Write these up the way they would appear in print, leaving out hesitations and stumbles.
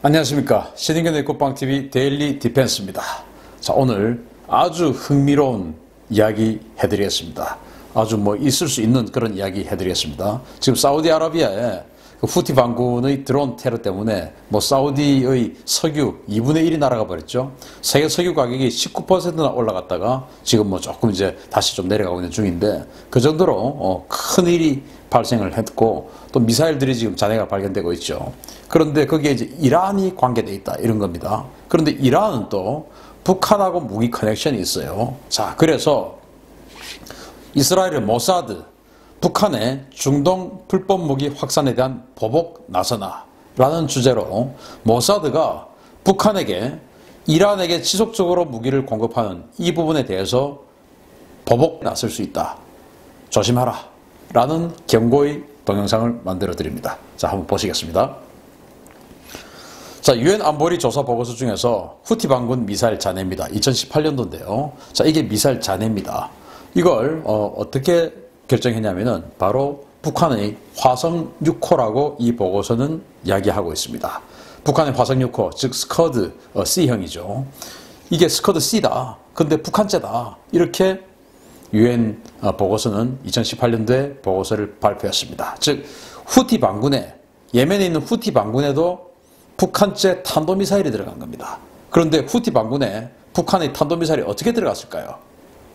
안녕하십니까. 신인견의 꽃방TV 데일리 디펜스입니다. 자, 오늘 아주 흥미로운 이야기 해드리겠습니다. 아주 있을 수 있는 그런 이야기 해드리겠습니다. 지금 사우디아라비아에 그 후티 반군의 드론 테러 때문에 사우디의 석유 2분의 1이 날아가 버렸죠. 세계 석유 가격이 19%나 올라갔다가 지금 조금 이제 다시 좀 내려가고 있는 중인데, 그 정도로 큰 일이 발생을 했고, 또 미사일들이 지금 잔해가 발견되고 있죠. 그런데 거기에 이제 이란이 관계되어 있다, 이런 겁니다. 그런데 이란은 또 북한하고 무기 커넥션이 있어요. 자, 그래서 이스라엘의 모사드, 북한의 중동 불법 무기 확산에 대한 보복 나서나 라는 주제로 모사드가 북한에게 이란에게 지속적으로 무기를 공급하는 이 부분에 대해서 보복 나설 수 있다, 조심하라 라는 경고의 동영상을 만들어 드립니다. 자, 한번 보시겠습니다. 자, 유엔 안보리 조사 보고서 중에서 후티 반군 미사일 잔해입니다. 2018년도인데요. 자, 이게 미사일 잔해입니다. 이걸 어떻게 결정했냐면은 바로 북한의 화성 6호라고 이 보고서는 이야기하고 있습니다. 북한의 화성 6호, 즉 스커드 C형이죠. 이게 스커드 C다, 근데 북한제다, 이렇게 유엔 보고서는 2018년도에 보고서를 발표했습니다. 즉 후티 반군에, 예멘에 있는 후티 반군에도 북한제 탄도미사일이 들어간 겁니다. 그런데 후티 반군에 북한의 탄도미사일이 어떻게 들어갔을까요?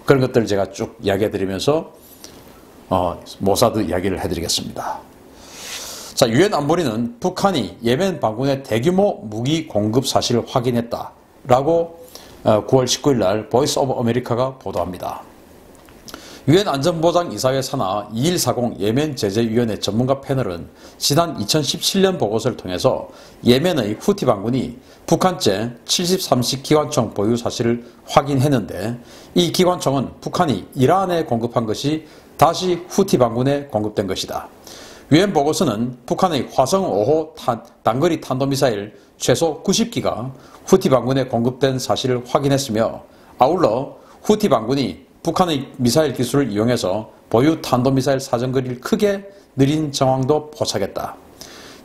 그런 것들을 제가 쭉 이야기해 드리면서 모사드 이야기를 해드리겠습니다. 자, 유엔 안보리는 북한이 예멘 반군의 대규모 무기 공급 사실을 확인했다라고 9월 19일 날 보이스 오브 아메리카가 보도합니다. 유엔 안전보장이사회 산하 2140 예멘 제재위원회 전문가 패널은 지난 2017년 보고서를 통해서 예멘의 후티 반군이 북한제 73식 기관총 보유 사실을 확인했는데, 이 기관총은 북한이 이란에 공급한 것이 다시 후티 반군에 공급된 것이다. 유엔 보고서는 북한의 화성 5호 단거리 탄도미사일 최소 90기가 후티 반군에 공급된 사실을 확인했으며, 아울러 후티 반군이 북한의 미사일 기술을 이용해서 보유 탄도미사일 사정거리를 크게 늘린 정황도 포착했다.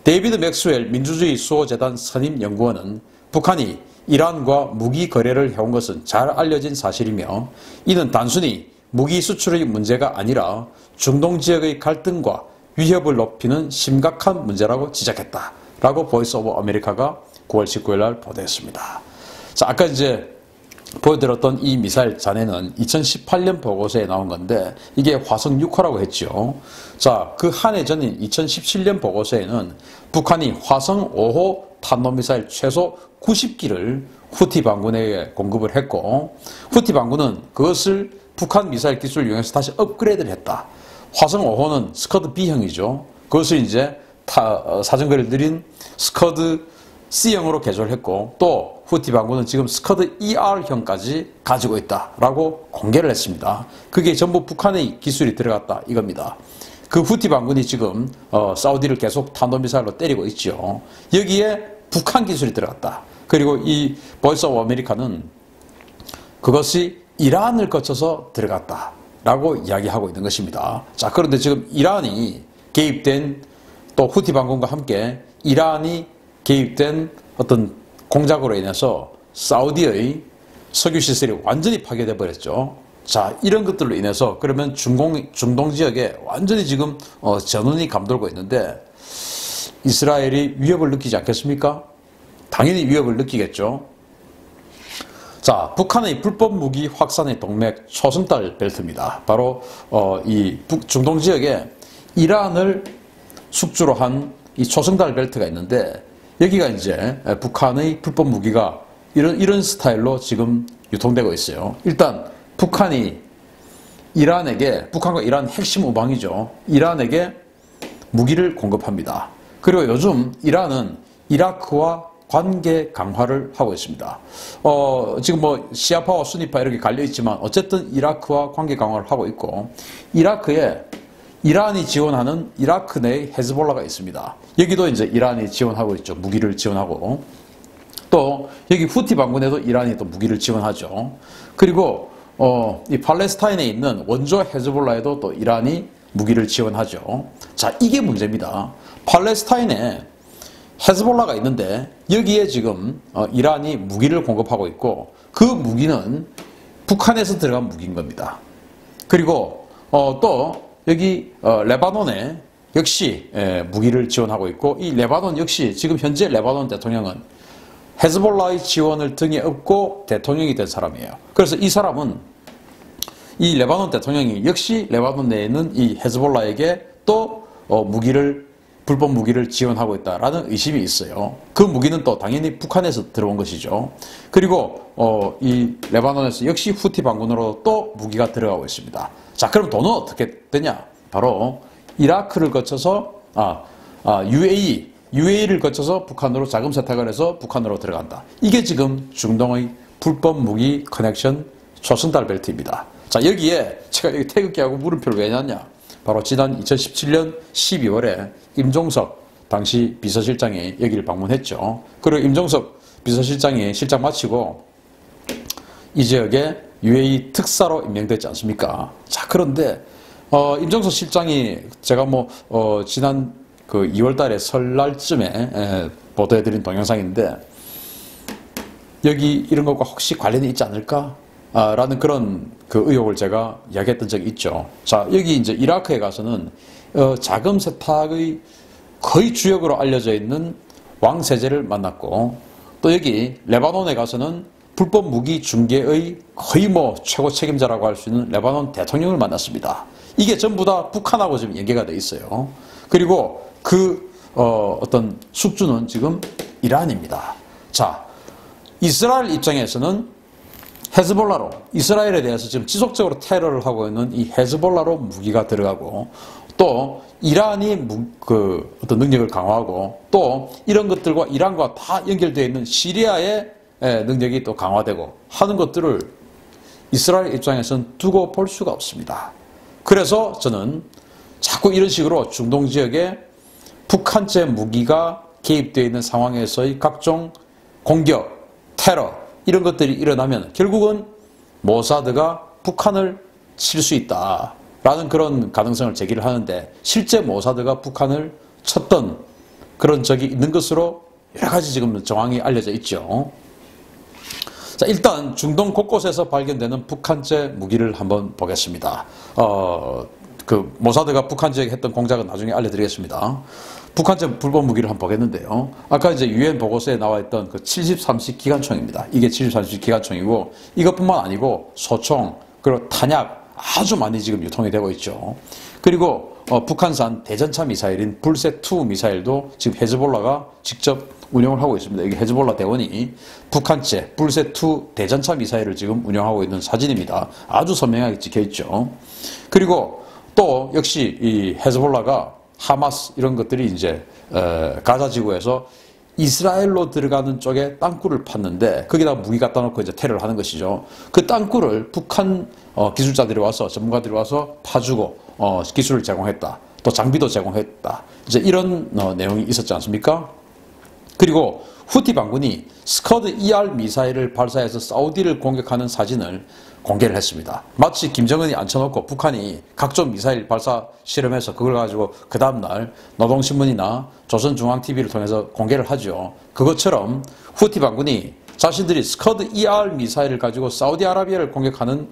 데이비드 맥스웰 민주주의 수호재단 선임 연구원은 북한이 이란과 무기 거래를 해온 것은 잘 알려진 사실이며, 이는 단순히 무기 수출의 문제가 아니라 중동 지역의 갈등과 위협을 높이는 심각한 문제라고 지적했다 라고 보이스 오브 아메리카가 9월 19일 날 보도했습니다. 자, 아까 이제 보여드렸던 이 미사일 잔해는 2018년 보고서에 나온 건데, 이게 화성 6호라고 했죠. 자, 그 한 해 전인 2017년 보고서에는 북한이 화성 5호 탄도미사일 최소 90기를 후티 반군에게 공급을 했고, 후티 반군은 그것을 북한 미사일 기술을 이용해서 다시 업그레이드를 했다. 화성 5호는 스커드 B형이죠. 그것을 이제 사정거리를 느린 스커드 C형으로 개조를 했고, 또 후티 반군은 지금 스커드 ER형까지 가지고 있다라고 공개를 했습니다. 그게 전부 북한의 기술이 들어갔다, 이겁니다. 그 후티 반군이 지금 사우디를 계속 탄도미사일로 때리고 있죠. 여기에 북한 기술이 들어갔다. 그리고 이 보이스 오브 아메리카는 그것이 이란을 거쳐서 들어갔다라고 이야기하고 있는 것입니다. 자, 그런데 지금 이란이 개입된, 또 후티 반군과 함께 이란이 개입된 어떤 공작으로 인해서 사우디의 석유 시설이 완전히 파괴돼 버렸죠. 자, 이런 것들로 인해서 그러면 중동 지역에 완전히 지금 전운이 감돌고 있는데, 이스라엘이 위협을 느끼지 않겠습니까? 당연히 위협을 느끼겠죠. 자, 북한의 불법 무기 확산의 동맥 초승달 벨트입니다. 바로 이 중동 지역에 이란을 숙주로 한 이 초승달 벨트가 있는데, 여기가 이제 북한의 불법 무기가 이런 스타일로 지금 유통되고 있어요. 일단 북한이 이란에게, 북한과 이란 핵심 우방이죠, 이란에게 무기를 공급합니다. 그리고 요즘 이란은 이라크와 관계 강화를 하고 있습니다. 지금 시아파와 수니파 이렇게 갈려 있지만 어쨌든 이라크와 관계 강화를 하고 있고, 이라크에 이란이 지원하는 이라크 내의 헤즈볼라가 있습니다. 여기도 이제 이란이 지원하고 있죠. 무기를 지원하고. 또 여기 후티 반군에도 이란이 또 무기를 지원하죠. 그리고 이 팔레스타인에 있는 원조 헤즈볼라에도 또 이란이 무기를 지원하죠. 자, 이게 문제입니다. 팔레스타인에 헤즈볼라가 있는데 여기에 지금 이란이 무기를 공급하고 있고 그 무기는 북한에서 들어간 무기인 겁니다. 그리고 또 여기 레바논에 역시 무기를 지원하고 있고 이 레바논 역시 지금 현재 레바논 대통령은 헤즈볼라의 지원을 등에 업고 대통령이 된 사람이에요. 그래서 이 사람은 이 레바논 대통령이 역시 레바논 내에 있는 이 헤즈볼라에게 또 불법 무기를 지원하고 있다라는 의심이 있어요. 그 무기는 또 당연히 북한에서 들어온 것이죠. 그리고 이 레바논에서 역시 후티 반군으로 또 무기가 들어가고 있습니다. 자, 그럼 돈은 어떻게 되냐? 바로 이라크를 거쳐서 UAE를 거쳐서 북한으로 자금 세탁을 해서 북한으로 들어간다. 이게 지금 중동의 불법 무기 커넥션 초승달 벨트입니다. 자, 여기에 제가 여기 태극기하고 물음표를 왜 놨냐? 바로 지난 2017년 12월에 임종석 당시 비서실장이 여기를 방문했죠. 그리고 임종석 비서실장이 실장 마치고 이 지역에 UAE 특사로 임명됐지 않습니까? 자, 그런데 임종석 실장이 제가 지난 그 2월 달에 설날쯤에 보도해드린 동영상인데 여기 이런 것과 혹시 관련이 있지 않을까? 라는 그런 그 의혹을 제가 이야기했던 적이 있죠. 자, 여기 이제 이라크에 가서는 자금 세탁의 거의 주역으로 알려져 있는 왕세제를 만났고 또 여기 레바논에 가서는 불법 무기 중개의 거의 최고 책임자라고 할 수 있는 레바논 대통령을 만났습니다. 이게 전부 다 북한하고 지금 연계가 돼 있어요. 그리고 그 어떤 숙주는 지금 이란입니다. 자, 이스라엘 입장에서는 헤즈볼라로 이스라엘에 대해서 지금 지속적으로 테러를 하고 있는 이 헤즈볼라로 무기가 들어가고 또 이란이 어떤 능력을 강화하고 또 이런 것들과 이란과 다 연결되어 있는 시리아의 능력이 또 강화되고 하는 것들을 이스라엘 입장에서는 두고 볼 수가 없습니다. 그래서 저는 자꾸 이런 식으로 중동 지역에 북한제 무기가 개입되어 있는 상황에서의 각종 공격, 테러 이런 것들이 일어나면 결국은 모사드가 북한을 칠 수 있다라는 그런 가능성을 제기를 하는데 실제 모사드가 북한을 쳤던 그런 적이 있는 것으로 여러 가지 지금 정황이 알려져 있죠. 자, 일단 중동 곳곳에서 발견되는 북한제 무기를 한번 보겠습니다. 그 모사드가 북한 지역에 했던 공작은 나중에 알려드리겠습니다. 북한제 불법 무기를 한번 보겠는데요. 아까 이제 유엔 보고서에 나와 있던 그 73식 기관총입니다. 이게 73식 기관총이고 이것뿐만 아니고 소총 그리고 탄약 아주 많이 지금 유통이 되고 있죠. 그리고 북한산 대전차 미사일인 불셋2 미사일도 지금 헤즈볼라가 직접 운영을 하고 있습니다. 이게 헤즈볼라 대원이 북한제 불셋2 대전차 미사일을 지금 운영하고 있는 사진입니다. 아주 선명하게 찍혀 있죠. 그리고 또 역시 이 헤즈볼라가 하마스 이런 것들이 이제 가자 지구에서 이스라엘로 들어가는 쪽에 땅굴을 팠는데 거기다 무기 갖다 놓고 이제 테러를 하는 것이죠. 그 땅굴을 북한 기술자들이 와서 전문가들이 와서 파주고 기술을 제공했다. 또 장비도 제공했다. 이제 이런 내용이 있었지 않습니까? 그리고 후티 반군이 스커드 ER 미사일을 발사해서 사우디를 공격하는 사진을 공개를 했습니다. 마치 김정은이 앉혀놓고 북한이 각종 미사일 발사 실험해서 그걸 가지고 그 다음날 노동신문이나 조선중앙TV를 통해서 공개를 하죠. 그것처럼 후티 반군이 자신들이 스커드 ER 미사일을 가지고 사우디아라비아를 공격하는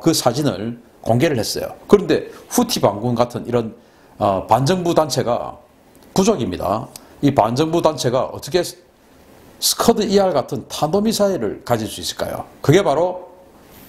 그 사진을 공개를 했어요. 그런데 후티 반군 같은 이런 반정부 단체가 부족입니다. 이 반정부 단체가 어떻게 스커드 ER 같은 탄도미사일을 가질 수 있을까요? 그게 바로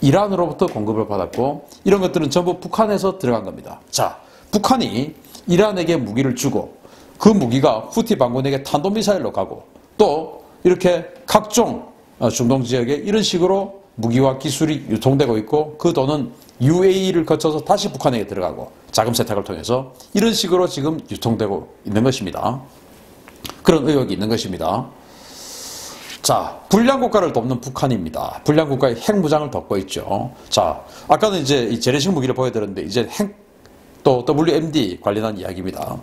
이란으로부터 공급을 받았고 이런 것들은 전부 북한에서 들어간 겁니다. 자, 북한이 이란에게 무기를 주고 그 무기가 후티 반군에게 탄도미사일로 가고 또 이렇게 각종 중동 지역에 이런 식으로 무기와 기술이 유통되고 있고 그 돈은 UAE를 거쳐서 다시 북한에게 들어가고 자금 세탁을 통해서 이런 식으로 지금 유통되고 있는 것입니다. 그런 의혹이 있는 것입니다. 자, 불량 국가를 돕는 북한입니다. 불량 국가의 핵무장을 돕고 있죠. 자, 아까는 이제 이 재래식 무기를 보여드렸는데 이제 또 WMD 관련한 이야기입니다.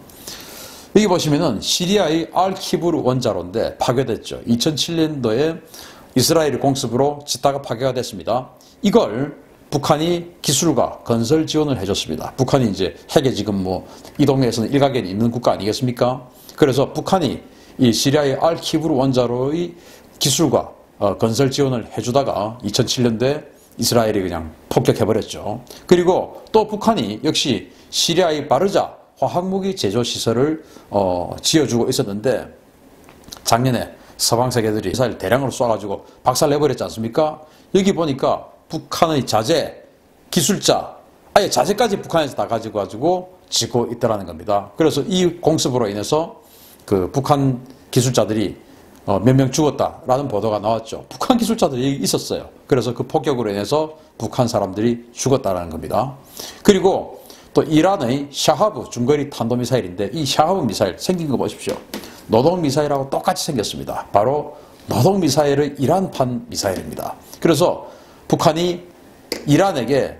여기 보시면은 시리아의 알키브르 원자로인데 파괴됐죠. 2007년도에 이스라엘 공습으로 짓다가 파괴가 됐습니다. 이걸 북한이 기술과 건설 지원을 해줬습니다. 북한이 이제 핵에 지금 이 동네에서는 일가견이 있는 국가 아니겠습니까? 그래서 북한이 이 시리아의 알키브르 원자로의 기술과 건설 지원을 해주다가 2007년도에 이스라엘이 그냥 폭격해버렸죠. 그리고 또 북한이 역시 시리아의 바르자 화학무기 제조 시설을 지어주고 있었는데 작년에 서방 세계들이 미사일 대량으로 쏴가지고 박살내버렸지 않습니까? 여기 보니까 북한의 자재, 기술자, 아예 자재까지 북한에서 다 가지고 지고 있더라는 겁니다. 그래서 이 공습으로 인해서 그 북한 기술자들이 몇 명 죽었다라는 보도가 나왔죠. 북한 기술자들이 여기 있었어요. 그래서 그 폭격으로 인해서 북한 사람들이 죽었다라는 겁니다. 그리고 또 이란의 샤하브 중거리 탄도미사일인데 이 샤하브 미사일 생긴 거 보십시오. 노동미사일하고 똑같이 생겼습니다. 바로 노동미사일의 이란판 미사일입니다. 그래서 북한이 이란에게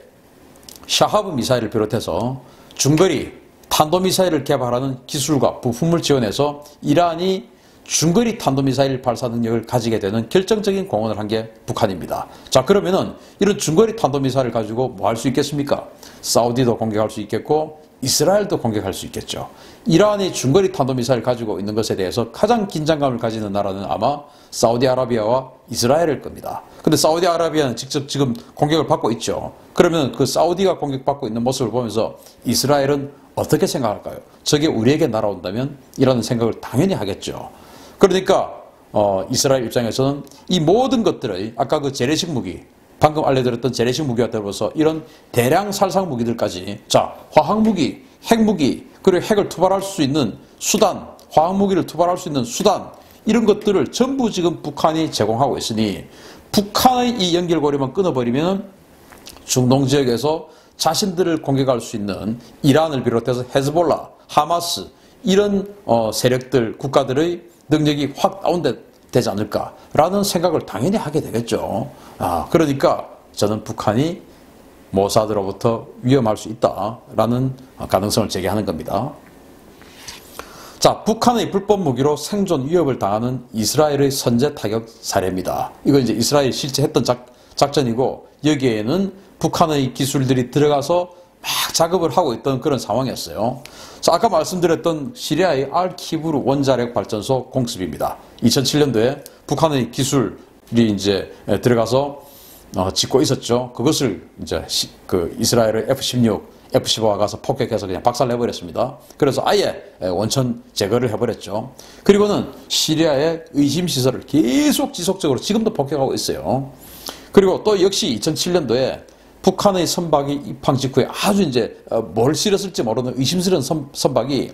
샤하브 미사일을 비롯해서 중거리 탄도미사일을 개발하는 기술과 부품을 지원해서 이란이 중거리 탄도미사일 발사 능력을 가지게 되는 결정적인 공헌을 한 게 북한입니다. 자, 그러면은 이런 중거리 탄도미사일을 가지고 뭐 할 수 있겠습니까? 사우디도 공격할 수 있겠고 이스라엘도 공격할 수 있겠죠. 이란이 중거리 탄도미사일 가지고 있는 것에 대해서 가장 긴장감을 가지는 나라는 아마 사우디아라비아와 이스라엘일 겁니다. 근데 사우디아라비아는 직접 지금 공격을 받고 있죠. 그러면 그 사우디가 공격받고 있는 모습을 보면서 이스라엘은 어떻게 생각할까요? 저게 우리에게 날아온다면? 이라는 생각을 당연히 하겠죠. 그러니까 이스라엘 입장에서는 이 모든 것들의 아까 그 재래식 무기, 방금 알려드렸던 재래식 무기와 더불어서 이런 대량 살상 무기들까지, 자, 화학무기, 핵무기, 그리고 핵을 투발할 수 있는 수단, 화학무기를 투발할 수 있는 수단, 이런 것들을 전부 지금 북한이 제공하고 있으니 북한의 이 연결고리만 끊어버리면 중동 지역에서 자신들을 공격할 수 있는 이란을 비롯해서 헤즈볼라, 하마스 이런 세력들, 국가들의 능력이 확 다운되지 않을까라는 생각을 당연히 하게 되겠죠. 그러니까 저는 북한이 모사드로부터 위험할 수 있다라는 가능성을 제기하는 겁니다. 자, 북한의 불법 무기로 생존 위협을 당하는 이스라엘의 선제 타격 사례입니다. 이거 이제 이스라엘이 실제 했던 작전이고 여기에는 북한의 기술들이 들어가서 막 작업을 하고 있던 그런 상황이었어요. 자, 아까 말씀드렸던 시리아의 알키브르 원자력 발전소 공습입니다. 2007년도에 북한의 기술이 이제 들어가서 짓고 있었죠. 그것을 이제 그 이스라엘의 F-16, F-15가 가서 폭격해서 그냥 박살내버렸습니다. 그래서 아예 원천 제거를 해버렸죠. 그리고는 시리아의 의심시설을 계속 지속적으로 지금도 폭격하고 있어요. 그리고 또 역시 2007년도에 북한의 선박이 입항 직후에 아주 이제 뭘 실었을지 모르는 의심스러운 선박이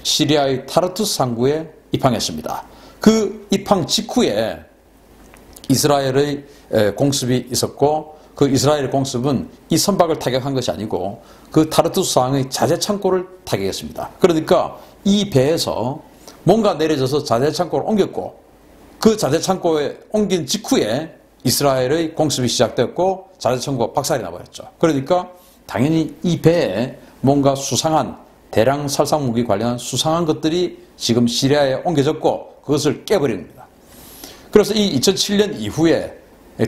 시리아의 타르투스 항구에 입항했습니다. 그 입항 직후에 이스라엘의 공습이 있었고 그 이스라엘 공습은 이 선박을 타격한 것이 아니고 그 타르투스 항의 자재 창고를 타격했습니다. 그러니까 이 배에서 뭔가 내려져서 자재 창고를 옮겼고 그 자재 창고에 옮긴 직후에 이스라엘의 공습이 시작됐고 자재 창고가 박살이 나버렸죠. 그러니까 당연히 이 배에 뭔가 수상한 대량 살상무기 관련한 수상한 것들이 지금 시리아에 옮겨졌고 그것을 깨버립니다. 그래서 이 2007년 이후에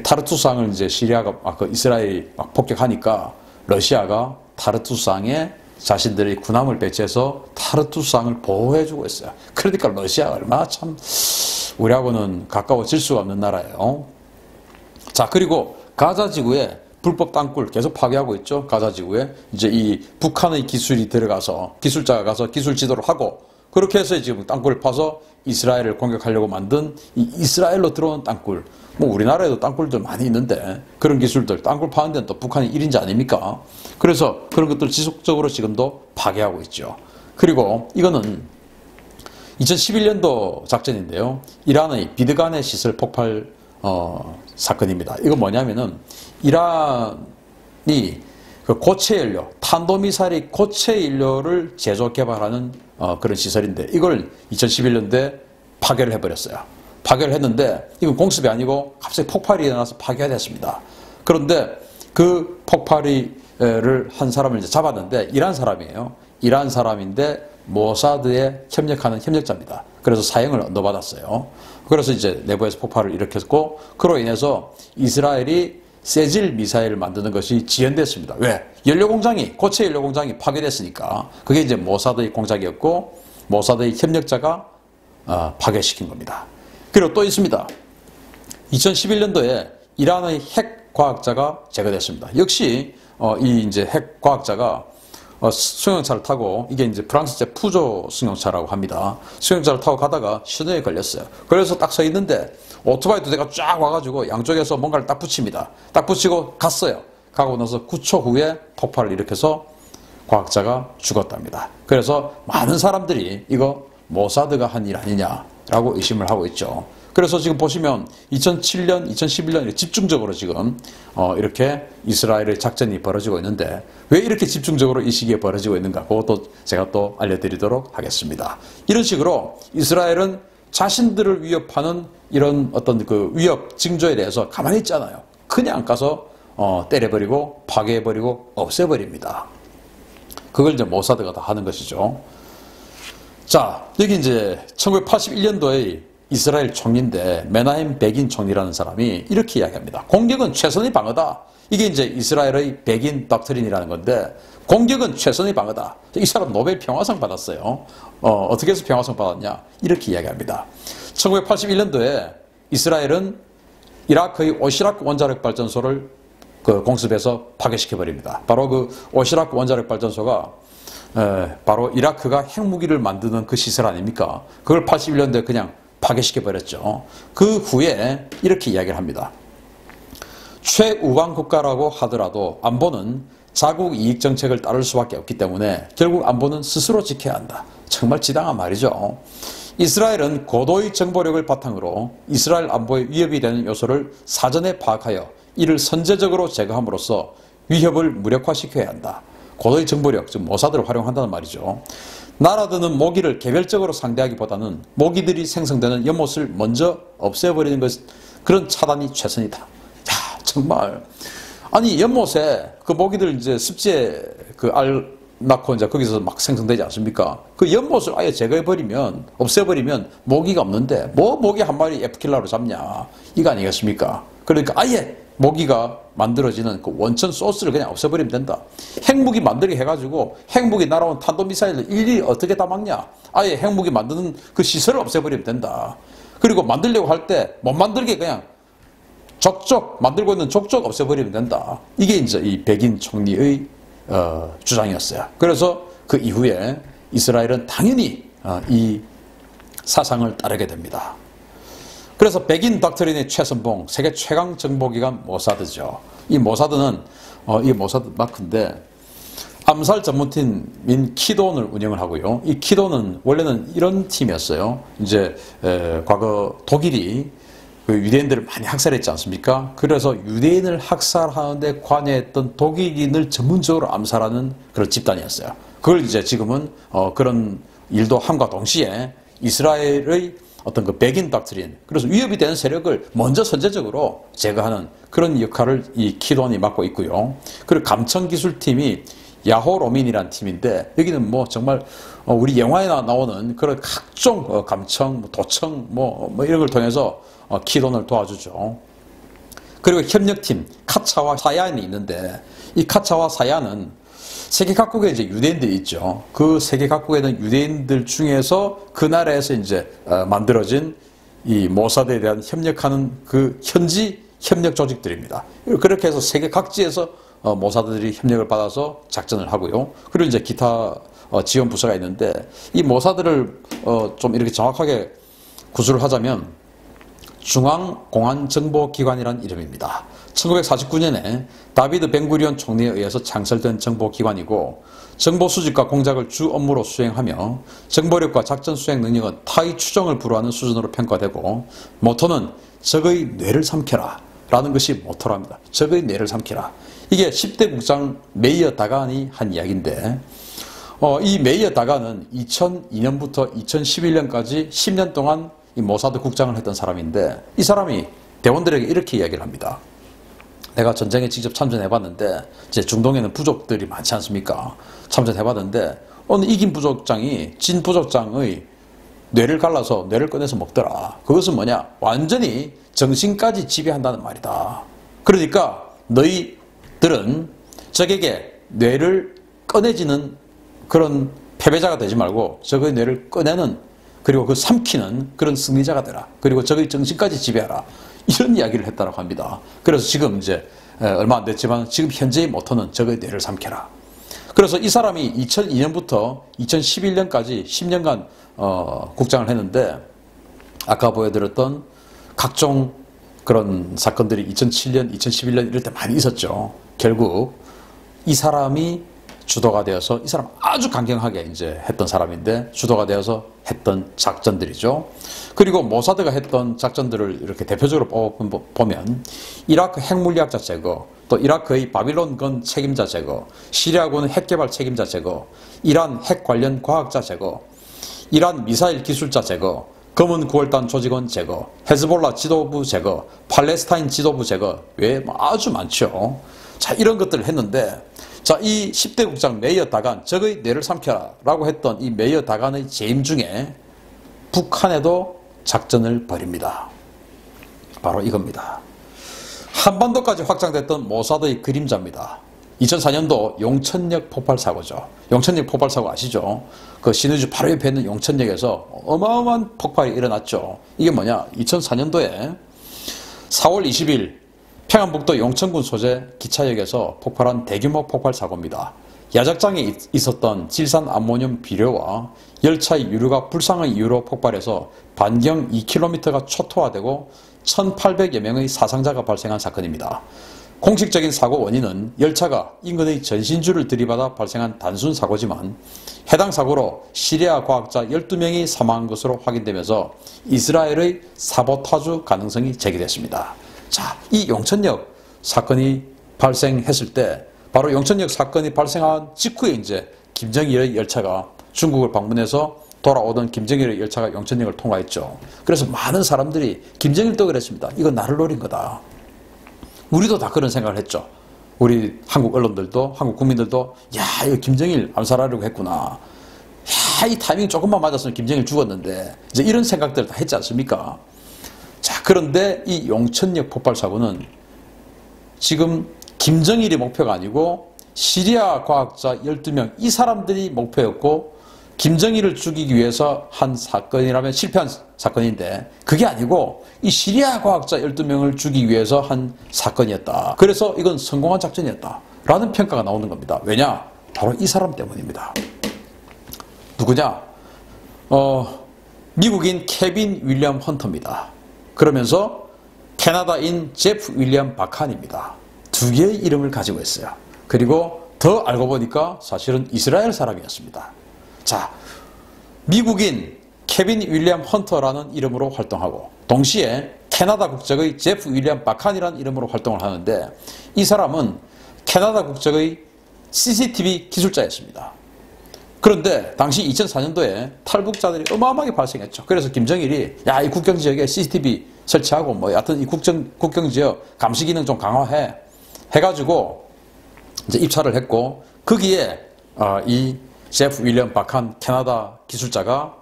타르투스항을 이제 시리아가 이스라엘이 막 폭격하니까 러시아가 타르투스항에 자신들의 군함을 배치해서 타르투스항을 보호해주고 있어요. 그러니까 러시아가 얼마나 참 우리하고는 가까워질 수가 없는 나라예요. 자, 그리고 가자 지구에 불법 땅굴 계속 파괴하고 있죠. 가자 지구에 이제 이 북한의 기술이 들어가서 기술자가 가서 기술 지도를 하고 그렇게 해서 지금 땅굴을 파서 이스라엘을 공격하려고 만든 이 이스라엘로 들어온 땅굴. 뭐 우리나라에도 땅굴들 많이 있는데 그런 기술들 땅굴 파는 데는 또 북한이 1인자 아닙니까? 그래서 그런 것들 지속적으로 지금도 파괴하고 있죠. 그리고 이거는 2011년도 작전인데요. 이란의 비드간의 시설 폭발 사건입니다. 이건 뭐냐면은 이란이 그 고체 연료, 탄도미사일의 고체 연료를 제조 개발하는 그런 시설인데 이걸 2011년도에 파괴를 해버렸어요. 파괴를 했는데 이건 공습이 아니고 갑자기 폭발이 일어나서 파괴가 됐습니다. 그런데 그 폭발을 한 사람을 이제 잡았는데 이란 사람이에요. 이란 사람인데 모사드에 협력하는 협력자입니다. 그래서 사형을 언도받았어요. 그래서 이제 내부에서 폭발을 일으켰고 그로 인해서 이스라엘이 세질 미사일을 만드는 것이 지연됐습니다. 왜? 고체 연료 공장이 파괴됐으니까. 그게 이제 모사드의 공작이었고 모사드의 협력자가 파괴시킨 겁니다. 그리고 또 있습니다. 2011년도에 이란의 핵 과학자가 제거됐습니다. 역시 이 이제 핵 과학자가 승용차를 타고, 이게 이제 프랑스제 푸조 승용차라고 합니다. 승용차를 타고 가다가 신호에 걸렸어요. 그래서 딱 서 있는데 오토바이 두 대가 쫙 와가지고 양쪽에서 뭔가를 딱 붙입니다. 딱 붙이고 갔어요. 가고 나서 9초 후에 폭발을 일으켜서 과학자가 죽었답니다. 그래서 많은 사람들이 이거 모사드가 한 일 아니냐라고 의심을 하고 있죠. 그래서 지금 보시면 2007년, 2011년 집중적으로 지금 이렇게 이스라엘의 작전이 벌어지고 있는데, 왜 이렇게 집중적으로 이 시기에 벌어지고 있는가, 그것도 제가 또 알려드리도록 하겠습니다. 이런 식으로 이스라엘은 자신들을 위협하는 이런 어떤 그 위협 징조에 대해서 가만히 있지 않아요. 그냥 가서 때려버리고 파괴해버리고 없애버립니다. 그걸 이제 모사드가 다 하는 것이죠. 자, 여기 이제 1981년도에 이스라엘 총리인데 메나헴 베긴 총리라는 사람이 이렇게 이야기합니다. 공격은 최선의 방어다. 이게 이제 이스라엘의 베긴 닥트린이라는 건데, 공격은 최선의 방어다. 이 사람 노벨 평화상 받았어요. 어떻게 해서 평화상 받았냐? 이렇게 이야기합니다. 1981년도에 이스라엘은 이라크의 오시라크 원자력 발전소를 공습해서 파괴시켜버립니다. 바로 그 오시라크 원자력 발전소가 바로 이라크가 핵무기를 만드는 그 시설 아닙니까? 그걸 81년도에 그냥 파괴시켜버렸죠. 그 후에 이렇게 이야기를 합니다. 최우방 국가라고 하더라도 안보는 자국 이익 정책을 따를 수밖에 없기 때문에 결국 안보는 스스로 지켜야 한다. 정말 지당한 말이죠. 이스라엘은 고도의 정보력을 바탕으로 이스라엘 안보에 위협이 되는 요소를 사전에 파악하여 이를 선제적으로 제거함으로써 위협을 무력화시켜야 한다. 고도의 정보력, 즉 모사드를 활용한다는 말이죠. 나라들은 모기를 개별적으로 상대하기보다는 모기들이 생성되는 연못을 먼저 없애버리는 것, 그런 차단이 최선이다. 야, 정말. 아니, 연못에 그 모기들 이제 습지에 그 알 낳고 이제 거기서 막 생성되지 않습니까? 그 연못을 아예 제거해버리면, 없애버리면 모기가 없는데, 뭐 모기 한 마리 F킬러로 잡냐. 이거 아니겠습니까? 그러니까 아예 모기가 만들어지는 그 원천 소스를 그냥 없애버리면 된다. 핵무기 만들게 해가지고 핵무기 날아온 탄도미사일을 일일이 어떻게 다 막냐. 아예 핵무기 만드는 그 시설을 없애버리면 된다. 그리고 만들려고 할 때 못 만들게 그냥 족족, 만들고 있는 족족 없애버리면 된다. 이게 이제 이 백인 총리의 주장이었어요. 그래서 그 이후에 이스라엘은 당연히 이 사상을 따르게 됩니다. 그래서 백인 닥트린의 최선봉, 세계 최강 정보기관 모사드죠. 이 모사드는 이 모사드 마크인데 암살 전문팀인 키돈을 운영을 하고요. 이 키돈은 원래는 이런 팀이었어요. 이제 과거 독일이 그 유대인들을 많이 학살했지 않습니까? 그래서 유대인을 학살하는데 관여했던 독일인을 전문적으로 암살하는 그런 집단이었어요. 그걸 이제 지금은 그런 일도 함과 동시에 이스라엘의 어떤 그 백인 닥트린, 그래서 위협이 되는 세력을 먼저 선제적으로 제거하는 그런 역할을 이 키돈이 맡고 있고요. 그리고 감청기술팀이 야호로민이라는 팀인데, 여기는 뭐 정말 우리 영화에 나오는 그런 각종 감청, 도청 뭐 이런 걸 통해서 키돈을 도와주죠. 그리고 협력팀 카차와 사야안이 있는데, 이 카차와 사야안은 세계 각국에 이제 유대인들이 있죠. 그 세계 각국에 있는 유대인들 중에서 그 나라에서 이제 만들어진 이 모사드에 대한 협력하는 그 현지 협력 조직들입니다. 그렇게 해서 세계 각지에서 모사드들이 협력을 받아서 작전을 하고요. 그리고 이제 기타 지원 부서가 있는데, 이 모사드를 좀 이렇게 정확하게 구술을 하자면 중앙공안정보기관이라는 이름입니다. 1949년에 다비드 벤구리온 총리에 의해서 창설된 정보기관이고, 정보 수집과 공작을 주 업무로 수행하며 정보력과 작전 수행 능력은 타의 추정을 불허하는 수준으로 평가되고, 모토는 적의 뇌를 삼켜라 라는 것이 모토랍니다. 적의 뇌를 삼켜라. 이게 10대 국장 메이어 다간이 한 이야기인데, 이 메이어 다간은 2002년부터 2011년까지 10년 동안 이 모사드 국장을 했던 사람인데, 이 사람이 대원들에게 이렇게 이야기를 합니다. 내가 전쟁에 직접 참전해봤는데, 이제 중동에는 부족들이 많지 않습니까? 참전해봤는데 어느 이긴 부족장이 진 부족장의 뇌를 갈라서 뇌를 꺼내서 먹더라. 그것은 뭐냐? 완전히 정신까지 지배한다는 말이다. 그러니까 너희들은 적에게 뇌를 꺼내지는 그런 패배자가 되지 말고 적의 뇌를 꺼내는 그리고 그 삼키는 그런 승리자가 되라. 그리고 적의 정신까지 지배하라. 이런 이야기를 했다고 합니다. 그래서 지금 이제 얼마 안 됐지만 지금 현재의 모토는 적의 뇌를 삼켜라. 그래서 이 사람이 2002년부터 2011년까지 10년간 국장을 했는데 아까 보여드렸던 각종 그런 사건들이 2007년, 2011년 이럴 때 많이 있었죠. 결국 이 사람이 주도가 되어서 이 사람 아주 강경하게 이제 했던 사람인데 주도가 되어서 했던 작전들이죠. 그리고 모사드가 했던 작전들을 이렇게 대표적으로 뽑아보면 이라크 핵물리학자 제거, 또 이라크의 바빌론건 책임자 제거, 시리아군 핵개발 책임자 제거, 이란 핵 관련 과학자 제거, 이란 미사일 기술자 제거, 검은 9월단 조직원 제거, 헤즈볼라 지도부 제거, 팔레스타인 지도부 제거, 외에 아주 많죠. 자, 이런 것들을 했는데 자, 이 10대 국장 메이어 다간, 적의 뇌를 삼켜라 라고 했던 이 메이어 다간의 재임 중에 북한에도 작전을 벌입니다. 바로 이겁니다. 한반도까지 확장됐던 모사드의 그림자입니다. 2004년도 용천역 폭발 사고죠. 용천역 폭발 사고 아시죠? 그 신의주 바로 옆에 있는 용천역에서 어마어마한 폭발이 일어났죠. 이게 뭐냐? 2004년도에 4월 20일 평안북도 용천군 소재 기차역에서 폭발한 대규모 폭발 사고입니다. 야작장에 있었던 질산 암모늄 비료와 열차의 유류가 불상의 이유로 폭발해서 반경 2km가 초토화되고 1,800여 명의 사상자가 발생한 사건입니다. 공식적인 사고 원인은 열차가 인근의 전신줄을 들이받아 발생한 단순 사고지만 해당 사고로 시리아 과학자 12명이 사망한 것으로 확인되면서 이스라엘의 사보타주 가능성이 제기됐습니다. 자, 이 용천역 사건이 발생했을 때 바로 용천역 사건이 발생한 직후에 이제 김정일의 열차가 중국을 방문해서 돌아오던 김정일의 열차가 용천역을 통과했죠. 그래서 많은 사람들이 김정일도 그랬습니다. 이건 나를 노린 거다. 우리도 다 그런 생각을 했죠. 우리 한국 언론들도 한국 국민들도 야, 이거 김정일 암살하려고 했구나. 야, 이 타이밍 조금만 맞았으면 김정일 죽었는데 이제 이런 생각들을 다 했지 않습니까? 자, 그런데 이 용천역 폭발 사고는 지금 김정일이 목표가 아니고 시리아 과학자 12명 이 사람들이 목표였고 김정일을 죽이기 위해서 한 사건이라면 실패한 사건인데 그게 아니고 이 시리아 과학자 12명을 죽이기 위해서 한 사건이었다. 그래서 이건 성공한 작전이었다 라는 평가가 나오는 겁니다. 왜냐? 바로 이 사람 때문입니다. 누구냐? 미국인 케빈 윌리엄 헌터입니다. 그러면서 캐나다인 제프 윌리엄 바칸입니다. 두 개의 이름을 가지고 있어요. 그리고 더 알고 보니까 사실은 이스라엘 사람이었습니다. 자, 미국인 케빈 윌리엄 헌터라는 이름으로 활동하고 동시에 캐나다 국적의 제프 윌리엄 바칸이라는 이름으로 활동을 하는데 이 사람은 캐나다 국적의 CCTV 기술자였습니다. 그런데 당시 2004년도에 탈북자들이 어마어마하게 발생했죠. 그래서 김정일이 야, 이 국경지역에 CCTV 설치하고 뭐 여하튼 이 국경지역 감시 기능 좀 강화해 해가지고 이제 입찰을 했고 거기에 이 제프 윌리엄 바칸 캐나다 기술자가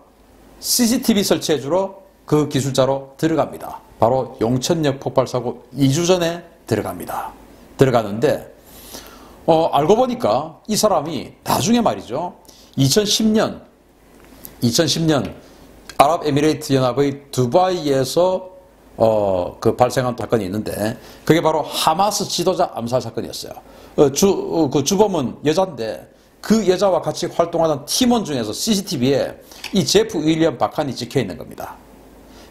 CCTV 설치해주러 그 기술자로 들어갑니다. 바로 용천역 폭발 사고 2주 전에 들어갑니다. 들어가는데 알고 보니까 이 사람이 나중에 말이죠. 2010년 아랍에미레이트 연합의 두바이에서 그 발생한 사건이 있는데 그게 바로 하마스 지도자 암살 사건이었어요. 그 주범은 여자인데 그 여자와 같이 활동하던 팀원 중에서 CCTV에 이 제프 윌리엄 바칸이 찍혀 있는 겁니다.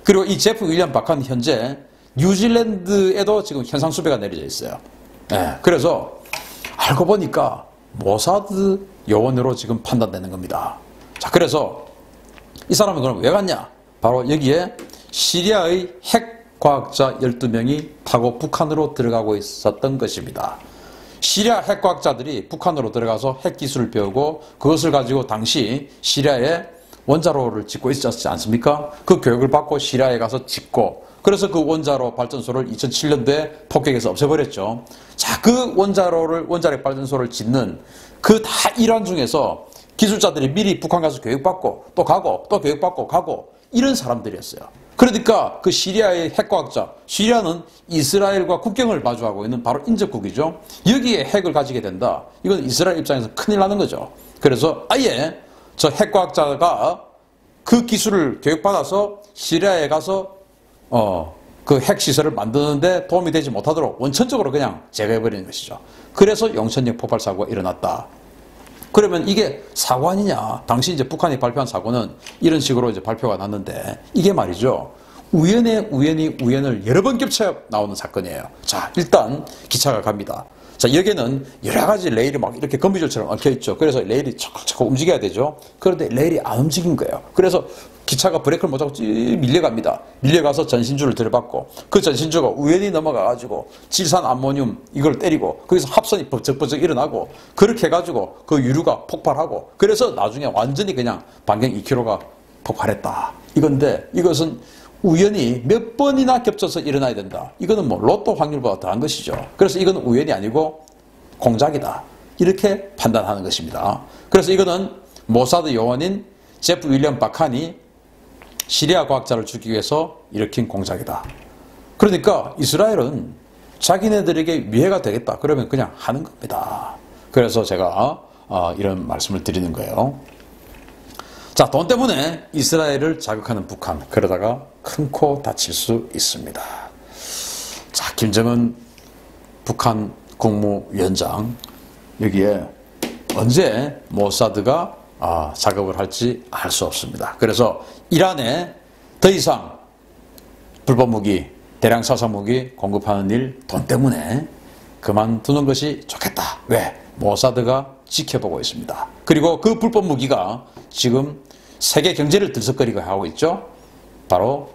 그리고 이 제프 윌리엄 바칸 현재 뉴질랜드에도 지금 현상 수배가 내려져 있어요. 네, 그래서 알고 보니까 모사드 요원으로 지금 판단되는 겁니다. 자, 그래서 이 사람은 그럼 왜 갔냐? 바로 여기에 시리아의 핵 과학자 12명이 타고 북한으로 들어가고 있었던 것입니다. 시리아 핵과학자들이 북한으로 들어가서 핵기술을 배우고 그것을 가지고 당시 시리아에 원자로를 짓고 있었지 않습니까? 그 교육을 받고 시리아에 가서 짓고 그래서 그 원자로 발전소를 2007년도에 폭격해서 없애버렸죠. 자, 그 원자력 발전소를 짓는 그 다 일환 중에서 기술자들이 미리 북한 가서 교육받고 또 가고 또 교육받고 가고 이런 사람들이었어요. 그러니까 그 시리아의 핵과학자, 시리아는 이스라엘과 국경을 마주하고 있는 바로 인접국이죠. 여기에 핵을 가지게 된다. 이건 이스라엘 입장에서 큰일 나는 거죠. 그래서 아예 저 핵과학자가 그 기술을 교육받아서 시리아에 가서 그 핵시설을 만드는데 도움이 되지 못하도록 원천적으로 그냥 제거해버리는 것이죠. 그래서 용천역 폭발 사고가 일어났다. 그러면 이게 사고 아니냐? 당시 이제 북한이 발표한 사고는 이런 식으로 이제 발표가 났는데 이게 말이죠. 우연에 우연을 여러 번 겹쳐 나오는 사건이에요. 자, 일단 기차가 갑니다. 자, 여기는 여러 가지 레일이 막 이렇게 거미줄처럼 얽혀있죠. 그래서 레일이 척척 움직여야 되죠. 그런데 레일이 안 움직인 거예요. 그래서 기차가 브레이크를 못 잡고 쭉 밀려갑니다. 밀려가서 전신줄을 들이받고 그 전신주가 우연히 넘어가가지고 질산 암모늄 이걸 때리고 거기서 합선이 버쩍버쩍 일어나고 그렇게 해가지고 그 유류가 폭발하고 그래서 나중에 완전히 그냥 반경 2km가 폭발했다. 이건데 이것은 우연히 몇 번이나 겹쳐서 일어나야 된다. 이거는 뭐 로또 확률보다 더한 것이죠. 그래서 이건 우연이 아니고 공작이다. 이렇게 판단하는 것입니다. 그래서 이거는 모사드 요원인 제프 윌리엄 바칸이 시리아 과학자를 죽이기 위해서 일으킨 공작이다. 그러니까 이스라엘은 자기네들에게 위해가 되겠다. 그러면 그냥 하는 겁니다. 그래서 제가 이런 말씀을 드리는 거예요. 자, 돈 때문에 이스라엘을 자극하는 북한. 그러다가 큰 코 다칠 수 있습니다. 자, 김정은 북한 국무위원장 여기에 언제 모사드가 작업을 할지 알 수 없습니다. 그래서 이란에 더 이상 불법무기, 대량 살상무기 공급하는 일 돈 때문에 그만두는 것이 좋겠다. 왜? 모사드가 지켜보고 있습니다. 그리고 그 불법무기가 지금 세계 경제를 들썩거리게 하고 있죠. 바로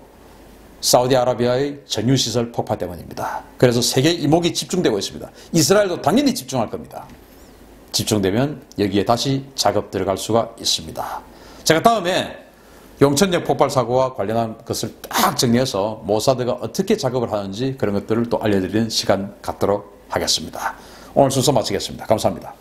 사우디아라비아의 전유시설 폭파 때문입니다. 그래서 세계 이목이 집중되고 있습니다. 이스라엘도 당연히 집중할 겁니다. 집중되면 여기에 다시 작업 들어갈 수가 있습니다. 제가 다음에 용천역 폭발 사고와 관련한 것을 딱 정리해서 모사드가 어떻게 작업을 하는지 그런 것들을 또 알려드리는 시간 갖도록 하겠습니다. 오늘 순서 마치겠습니다. 감사합니다.